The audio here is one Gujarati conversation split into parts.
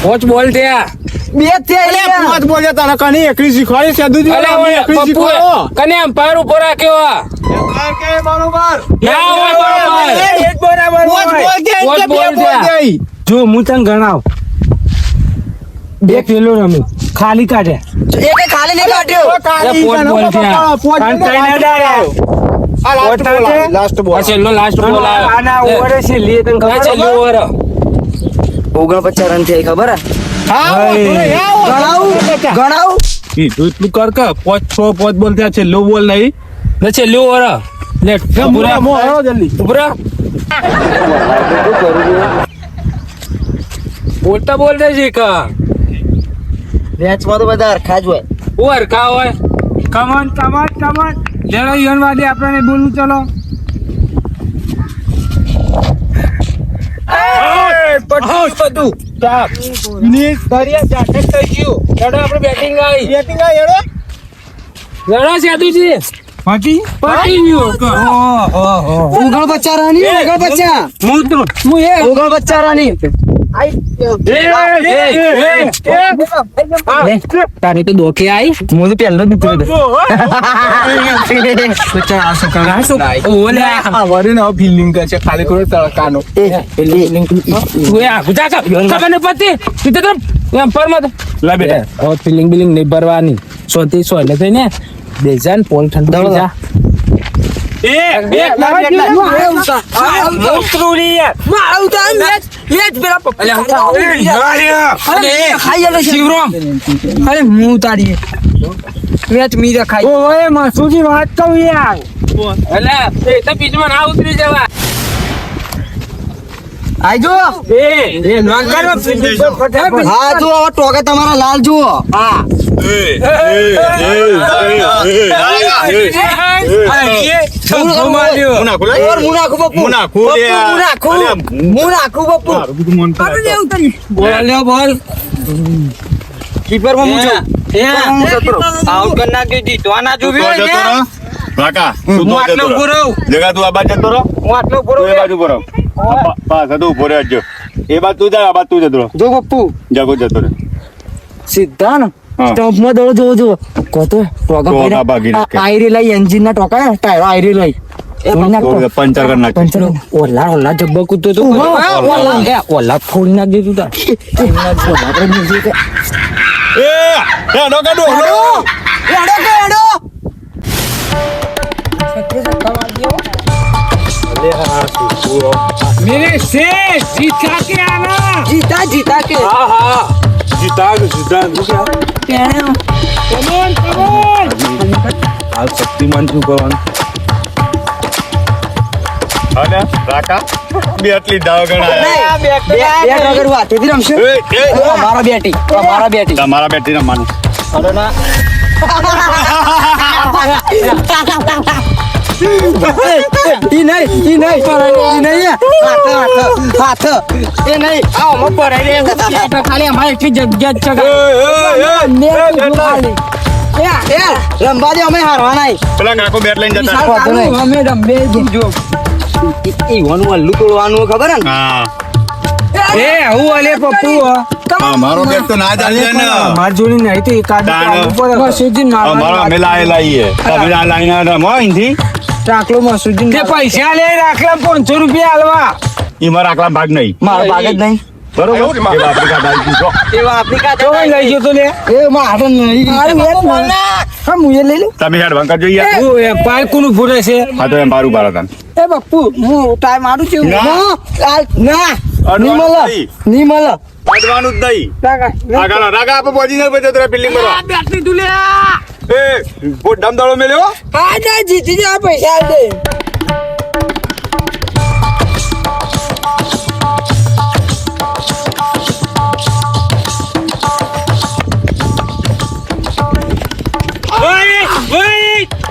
પોચ બોલ થયા બે થયા પાંચ બોલ તને કની એકલી શીખવાડી સેદુજી એકલી શીખવાડો કને એમ્પાયર ઉપર રાખ્યો આ બરોબર ના હોય બરોબર પાંચ બોલ થયા જો હું તને ગણાવ બે પેલો રમી ખાલી કાઢે એકે ખાલી નહીં કાઢ્યો લાસ્ટ બોલ આ છેલ્લો લાસ્ટ બોલ આવ્યો આના ઓવર છે લે તને આ ખબર છેલ્લો ઓવર 49 રન થઈ ખબર હે? ગણાવ એટલું કર કે પાંચ બોલ થયા છે લો બોલ નહીં ને છેલ્લો ઓવર લે ઉભરા બોલતા બોલતા જી કા મેચમાં તો બધા હરખા જ હોય. ઓવર કા હોય કમન લેડો યુવાનવાદી આપણે બોલવું ચલો આપણે બેટિંગ આવી લડો સેતુજી બાકી પટી ગયું ઉગળ બચ્ચા રાની ઉગળ બચ્ચા રાની તારી તો દોખી આવી હું તો પહેલો જ નીકળ્યો ફિલ્ડિંગ કરશે ખાલી કરો તડકાનો લા બેટા ફિલિંગ બિલિંગ નહીં ભરવાની સોથી સો એટલે થઈને બેજાન પોલ ઠંડુ થઈ જા હું તારી મેચ મીરા ખાઈ ઓય માસુજી વાત કહું યાર એટલે એ તો બીજમાં ના ઉતરી જવા આજો હા જો ટોકે તમારા લાલ જુઓ હા કીપર માં મૂજો આઉટ કરી નાખી જીતવાના જોવી હોય ને હું આટલો પૂરો જગા તું આ બાજુ જતો રહો હું આટલો પૂરો એ બાજુ પૂરો પાસ હતું ઉભો રહેજો એ બાજુ તું જા આ બાજુ તું જતો રહો જો પપ્પુ જગો જતો રહે સીધા ને સ્ટોપ માં દોડો જો જો કોતો ટોકા ભાગી નાખે. આયરી લઈ એન્જિન ના ટોકા ટાયરો આયરી લઈ પંચર કરી નાખે પંચર ઓલા જબ્બા કૂદતો તો ઓલા ફોડી નાખ દીધું તા એ હેડો કાઢો હેડો मेरे से जीता के आना जीता के હા હા જીતા પેણે कमोन હાલ શક્તિમાન શું કરવાનું અને રાકા બે આટલી દાવ ગણાયા બેટ વગર વાતેથી રમશે મારા બેટી તમારા બેટી રમવાનું અરે ના ઈ નહીં હાથ એ નહીં આવો મત પરાઈ રે ખાલી અમારે એટલી જગ્યા જ છે રંબા દે અમે હારવા નહીં પેલા કાકો બેટ લઈને જતા અમે રમે જો ઈવાનું અલ્લુ તોડવાનું ખબર હે ને હા ए હું અલે પપ્પુ મારો બેટ તો ના ચાલે ને માર જોડી નહીં તો એકાદ મસુજી મારો અમે લાઈએ તમે આ લાઈને રમો અહીંથી રાખલો મસુજી તે પૈસા લે રાખલા 500 રૂપિયા હાલવા ઈમાં રાખલા ભાગ નહીં મારો ભાગ જ નહીં બરોબર એ આફ્રિકા દાઈ દીધો એવા આફ્રિકા તો લઈ ગયો તો લે એ મારે નહીં હા મુએ લઈ લે તમે હેડ વંકર જોઈએ હું એ પાર કોનું ફૂટે છે હા તો એમ મારું બારતન એ બપ્પુ હું ટાઈમ મારું છું ના નિમલ અડવાનું જ નહીં આગળ રાગા આપો પોઝિશન પર જતો બિલ્ડિંગ પર બેટરી તું લે એ બહુ દમદાળો મેલ્યો હા ના જીતી જા પૈસા દે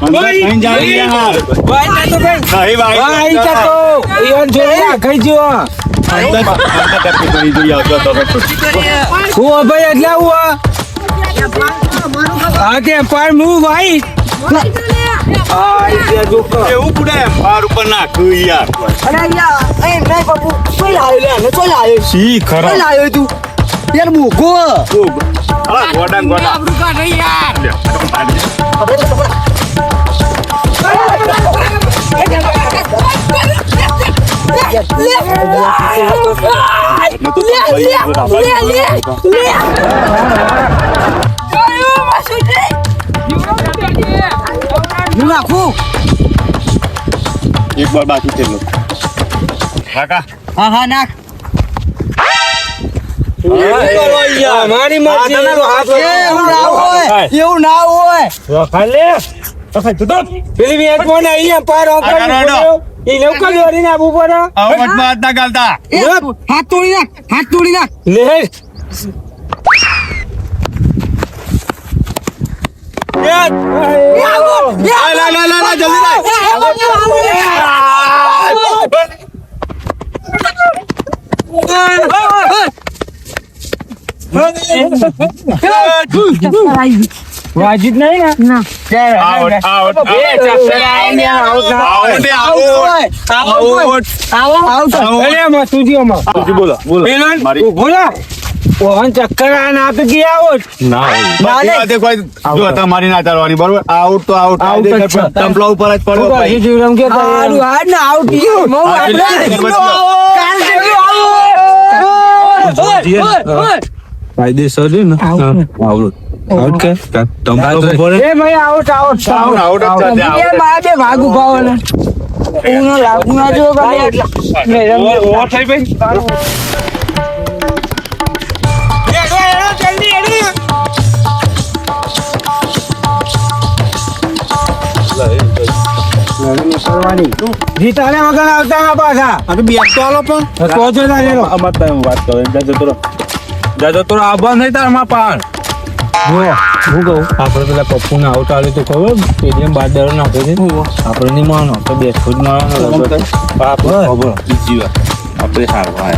નહીં જાવી યાર નહીં ભાઈ ઈવન જોઈ આખઈ જો અંદર ટપકી કરી જોઈ આવતો તો હું ભાઈ એટલે હું હા તે પર હું ભાઈ એવું કુડે બાર ઉપર નાખ્યું યાર અરે યાર એ નહીં બાપુ કોઈ લાયો લે ને કોઈ લાયો સી ખરા કોઈ લાયો તું યાર મૂકો અલા ગોડા ગોડા આબરૂ કાઢે યાર. હું નાખું એક વાર બાકી છે લો કાકા હા હા નાખ અમારી મરજી એવું ના હોય એવું ના હોય ખાલી પેલી વેચ કોણ આવી પાર ઓપર એ નૌકા દોરીને આબુ પર આવો મતમાં હાથ ના ગાલતા એ હાથ તોડી નાખ લે લા જલ્દી વાજીદ નહીં ને આઉટ આઉટ બે ચક્કર આવીને આઉટ આઉટ અરે મસુજીઓમાં બોલો બોલો પેલો મારી ઉભો ના ઓહન ચક્કર આને આપી ગયા આઉટ ના બાકી વાતે કોઈ જો તમારી ના ચાલવાની બરોબર આઉટ તો આઉટ Out જ છે. ટમ્પલા ઉપર જ પડ્યો ભાઈ જીવરમ કે હારું હાર ને આઉટ મો કાયદેસર છે ને આઉટ કે એ ભાઈ આઉટ આઉટ આઉટ જ છે એ મારા બે ભાગ ઉભા હોય ને ઉનો લાગુ ના જો ઓવર થઈ ભાઈ જીતાને વગર આવતા ના પાછા અરે બેગ તો આલો પણ તો છો ના લેલો અમાર તમે વાત કરો જાજો તો આવવા નહીં તાર માં પાણ જો હું કહું આપણે પેલા પપ્પુને આઉટ આલે તો ખબર સ્ટેડિયમ બાર દર નાખે છે આપણે નહીં માનો તો બેસવું જ મારવાનો ખબર બીજી વાર આપણે હારવા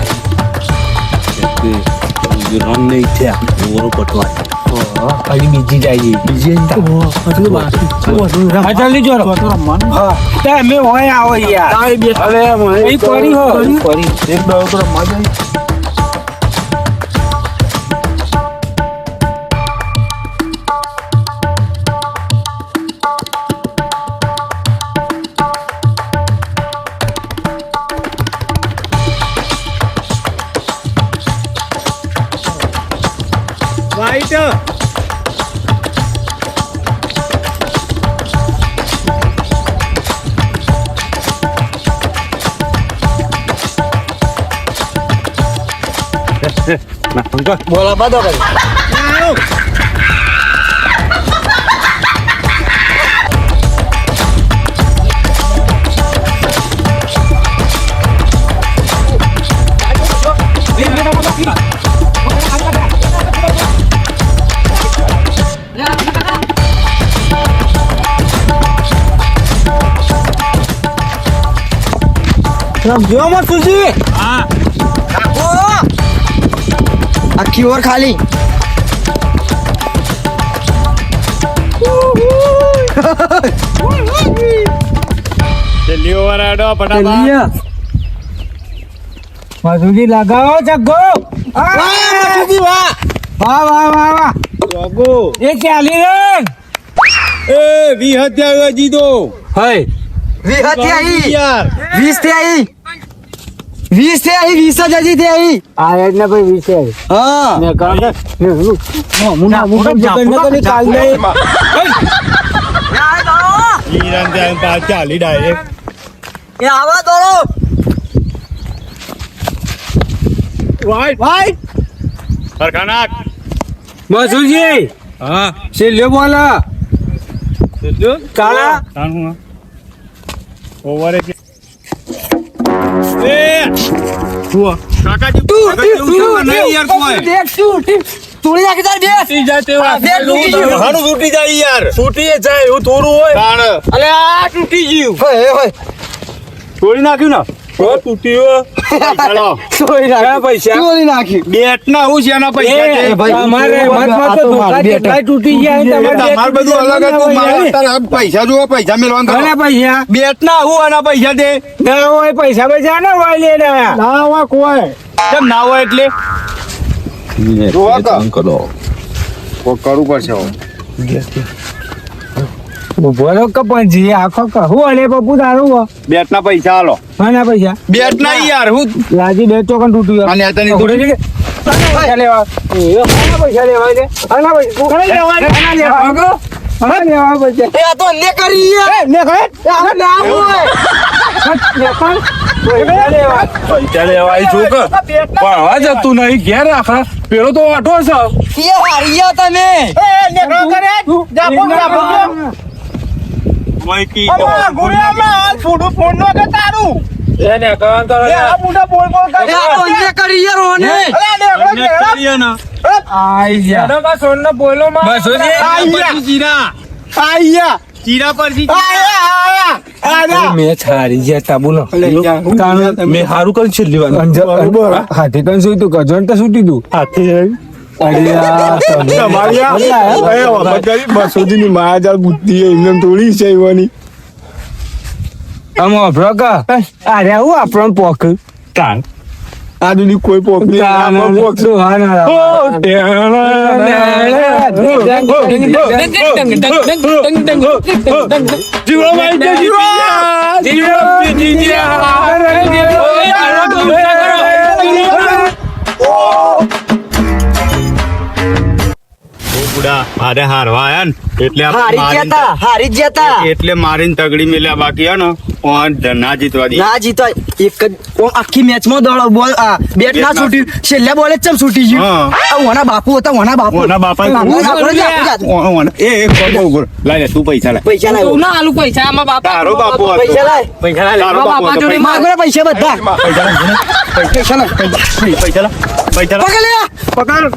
રન નહીં થયા ઓવરો પટવાય હજી બીજી જાય બીજી હા જલ્દી જોરો હા તમે હોય આવો યાર હવે એ પડી હો પડી એક દો તો મજા બોલા બાદો કરી જો મત સુજી આખી ઓર ખાલી જલ્દી ઓવર આડો ફટાફટ મધુજી લગાવો જગ્ગો મધુજી વાહ વાહ વાહ વાહ વાહ જોગો એ ચાલી રન એ 20 હત્યા જીતો હઈ 20 આવી યાર 20 થી આવી 20 થી આવી 20 જ હજી થી આવી આ યાદ ને ભાઈ વિશે હા ને કાંગે મુના મુના જગન ને તો કાલ દે ઈરાન ત્યાં પાછા ચાલી ડાયરેક્ટ એ આવા દોરો વાઈટ ફરખાનાક મધુજી હા છેલ્લો બોલા કાલા તાણું ઓવર એક એ હુઆ કાકાજી નહીં યાર કોઈ દેખ શું તોડી નાખી તાર બે ઘણું તૂટી જાય યાર છૂટી જાય એવું થોડું હોય તાણ અલે આ તૂટી ગયું હોય હોય તોડી નાખ્યું ને તૂટ્યું ચાલો તોડી નાખી પૈસા તોડી નાખી બેટ ના હું છે એના પૈસા છે તમારે મત તો ધોકા કેટલાય તૂટી ગયા તમારે બધું અલગ હતું મારે અત્યારે આ પૈસા જુઓ પૈસા મેળવાનું ઘણા પૈસા બેટ ના હું આના પૈસા દે ના હોય પૈસા બચા ના હોય લે ના હોય કોઈ કેમ ના હોય એટલે જોવા કા? કરો કોક કરવું પડશે હવે. ઉભો રહો કે પણ જી આખો કહું અલે પપ્પુ તારું હો બેટના પૈસા આલો. ના પૈસા બેટ ના યાર હું લાજી બે ચોકન તૂટ્યું અને આ તને ઉભો રહી પૈસા લેવા પૈસા લેવા દે આના પૈસા લેવા પૈસા એ આ તો ને કરી યાર ને કહે આ ના હોય પૈસા લેવા આવી છું કે ભણવા જતું નહીં ઘેર રાખા પેલો તો ઓટો છે એ હારિયા તમે મોઈકી એને કાન તો એ આ તો ને કરી યાર ઓને આઈ જા કા સોન ના બોલો માં બસ ચીરા પરથી મેં છારી જતા બોલો મેં હારું કરી છેલ્લી વાર હાથે કન સુઈ તું ગજન તો સુટી તું હાથે બસોદીની માયા બુદ્ધિ એમને થોડી છે એવાની. આમ અભરો કા અરે હું આપણો પોક તાન આ દુની કોઈ પોકરી મારે હારવા આયા ને એટલે હારી જતા એટલે મારીને તગડી મેલ્યા બાકી હે ને ના જીતવા દી ના જીતો એક જ આખી મેચ માં દોડો બોલ બેટ ના છૂટી છેલ્લે બોલે ચમ છૂટી ગયું ઓના બાપુ હતા ઓના બાપુ ઓના બાપા લાય તું પૈસા લાય પૈસા લાવ ના આલુ પૈસા આમાં બાપા તારો બાપુ હતો. પૈસા લાય તારો બાપુ હતો. માગરે પૈસા બધા પૈસા લાય પૈસા લાય પૈસા લાય પકડ લે પકડ